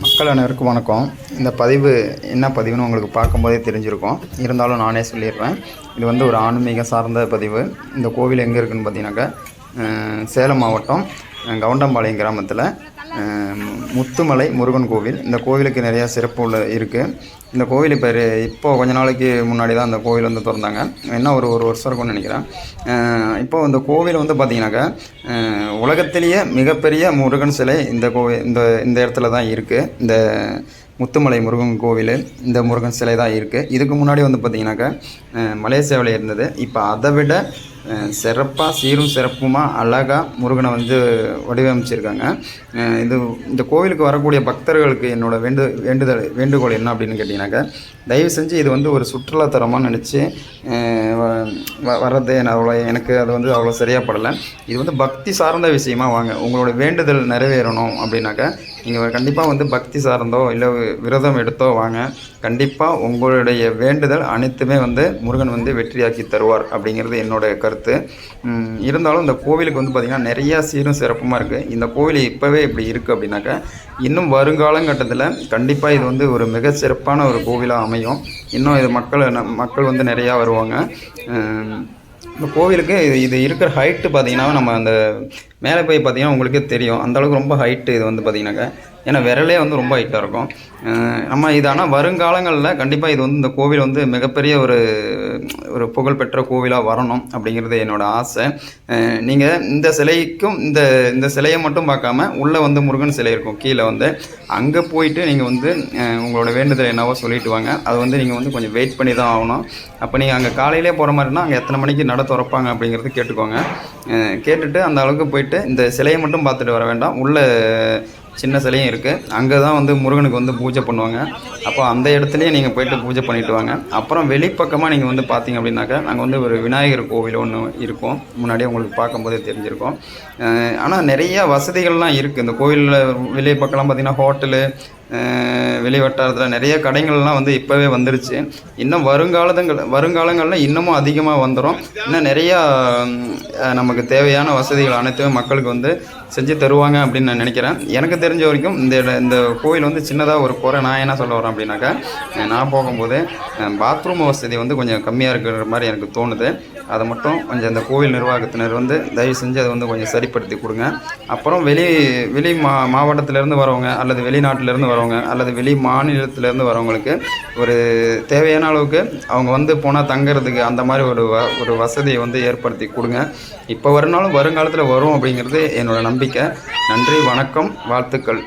மக்கள் அனைவருக்கும் வணக்கம். இந்த பதிவு என்ன பதிவுன்னு உங்களுக்கு பார்க்கும்போதே தெரிஞ்சிருக்கும். இருந்தாலும் நானே சொல்லிடுறேன். இது வந்து ஒரு ஆன்மீக சார்ந்த பதிவு. இந்த கோவில் எங்கே இருக்குதுன்னு பார்த்தீங்கன்னாக்கா, சேலம் மாவட்டம் கவுண்டம்பாளையம் கிராமத்தில் முத்துமலை முருகன் கோவில். இந்த கோவிலுக்கு நிறையா சிறப்பு இருக்குது. இந்த கோவில் இப்போ கொஞ்ச நாளைக்கு முன்னாடி தான் இந்த கோவில் வந்து திறந்தாங்க. என்ன ஒரு வருஷம் இருக்கும்னு நினைக்கிறேன். இப்போ இந்த கோவில் வந்து பார்த்திங்கனாக்கா, உலகத்திலேயே மிகப்பெரிய முருகன் சிலை இந்த இடத்துல தான் இருக்குது. இந்த முத்துமலை முருகன் கோவில், இந்த முருகன் சிலை தான் இருக்குது. இதுக்கு முன்னாடி வந்து பார்த்திங்கனாக்கா மலேசியாவில் இருந்தது. இப்போ அதை விட சிறப்பாக சீரும் சிறப்புமாக அழகாக முருகனை வந்து வடிவமைச்சிருக்காங்க. இந்த கோவிலுக்கு வரக்கூடிய பக்தர்களுக்கு என்னோடய வேண்டுகோள் என்ன அப்படின்னு கேட்டிங்கனாக்கா, தயவு செஞ்சு இது வந்து ஒரு சுற்றுலாத்தலமாக நினச்சி வர்றது எனக்கு அது வந்து அவ்வளோ சரியாக படலை. இது வந்து பக்தி சார்ந்த விஷயமாக வாங்க. உங்களோட வேண்டுதல் நிறைவேறணும் அப்படின்னாக்கா நீங்கள் கண்டிப்பாக வந்து பக்தி சார்ந்தோ இல்லை விரதம் எடுத்தோ வாங்க. கண்டிப்பாக உங்களுடைய வேண்டுதல் அனைத்துமே வந்து முருகன் வந்து வெற்றியாக்கி தருவார் அப்படிங்கிறது என்னோடய கருத்து. இருந்தாலும் இந்த கோவிலுக்கு வந்து பார்த்திங்கன்னா நிறையா சீரும் சிறப்புமாக இருக்குது. இந்த கோவில் இப்போவே இப்படி இருக்குது அப்படின்னாக்கா, இன்னும் வருங்காலங்கட்டத்தில் கண்டிப்பாக இது வந்து ஒரு மிக சிறப்பான ஒரு கோவிலாக அமையும். இன்னும் இது மக்கள் வந்து நிறையா வருவாங்க. இந்த கோவிலுக்கு இது இருக்கிற ஹைட்டு பார்த்திங்கன்னா, நம்ம அந்த மேலே போய் பார்த்திங்கன்னா உங்களுக்கே தெரியும், அந்தளவுக்கு ரொம்ப ஹைட்டு இது வந்து பார்த்திங்கனாக்கா. ஏன்னா விரலே வந்து ரொம்ப ஹைட்டாக இருக்கும். நம்ம இது ஆனால் வருங்காலங்களில் கண்டிப்பாக இது வந்து இந்த கோவில் வந்து மிகப்பெரிய ஒரு புகழ்பெற்ற கோவிலாக வரணும் அப்படிங்கிறது என்னோடய ஆசை. நீங்கள் இந்த சிலைக்கும் இந்த சிலையை மட்டும் பார்க்காம உள்ளே வந்து முருகன் சிலை இருக்கும் கீழே வந்து, அங்கே போயிட்டு நீங்கள் வந்து உங்களோட வேண்டுதல் என்னவோ சொல்லிட்டு வாங்க. அது வந்து நீங்கள் வந்து கொஞ்சம் வெயிட் பண்ணி தான் ஆகணும். அப்போ நீங்கள் அங்கே காலையிலே போகிற மாதிரினா அங்கே எத்தனை மணிக்கு நட திறப்பாங்க அப்படிங்கிறது கேட்டுக்கோங்க. கேட்டுட்டு அந்த அளவுக்கு போயிட்டு இந்த சிலையை மட்டும் பார்த்துட்டு வர வேண்டாம். உள்ள சின்ன சிலையும் இருக்குது. அங்கே தான் வந்து முருகனுக்கு வந்து பூஜை பண்ணுவாங்க. அப்போ அந்த இடத்துலையே நீங்கள் போய்ட்டு பூஜை பண்ணிவிட்டு வாங்க. அப்புறம் வெளிப்பக்கமாக நீங்கள் வந்து பார்த்தீங்க அப்படின்னாக்கா, நாங்கள் வந்து ஒரு விநாயகர் கோவில் ஒன்று இருக்கும். முன்னாடியே உங்களுக்கு பார்க்கும்போதே தெரிஞ்சிருக்கும். ஆனால் நிறையா வசதிகள்லாம் இருக்குது இந்த கோவிலில். வெளியே பக்கம்லாம் பார்த்திங்கன்னா ஹோட்டலு, வெளி வட்டாரத்தில் நிறைய கடைகள்லாம் வந்து இப்போவே வந்துருச்சு. இன்னும் வருங்காலங்களில் இன்னமும் அதிகமாக வந்துடும். இன்னும் நிறையா நமக்கு தேவையான வசதிகள் அனைத்துமே மக்களுக்கு வந்து செஞ்சு தருவாங்க அப்படின்னு நான் நினைக்கிறேன். எனக்கு தெரிஞ்ச வரைக்கும் இந்த கோவில் வந்து சின்னதாக ஒரு குறை நான் என்ன சொல்ல வரேன் அப்படின்னாக்கா, நான் போகும்போது பாத்ரூம் வசதி வந்து கொஞ்சம் கம்மியாக இருக்கிற மாதிரி எனக்கு தோணுது. அதை மட்டும் கொஞ்சம் இந்த கோவில் நிர்வாகத்தினர் வந்து தயவு செஞ்சு அதை வந்து கொஞ்சம் சரிப்படுத்தி கொடுங்க. அப்புறம் வெளி மாவட்டத்திலேருந்து வரவங்க அல்லது வெளிநாட்டிலேருந்து வரவங்க அல்லது வெளி மாநிலத்திலேருந்து வரவங்களுக்கு ஒரு தேவையான அளவுக்கு அவங்க வந்து போனால் தங்கிறதுக்கு அந்த மாதிரி ஒரு வசதியை வந்து ஏற்படுத்தி கொடுங்க. இப்போ வருங்காலத்தில் வரும் அப்படிங்கிறது என்னோடய நம்பிக்கை. நன்றி, வணக்கம், வாழ்த்துக்கள்.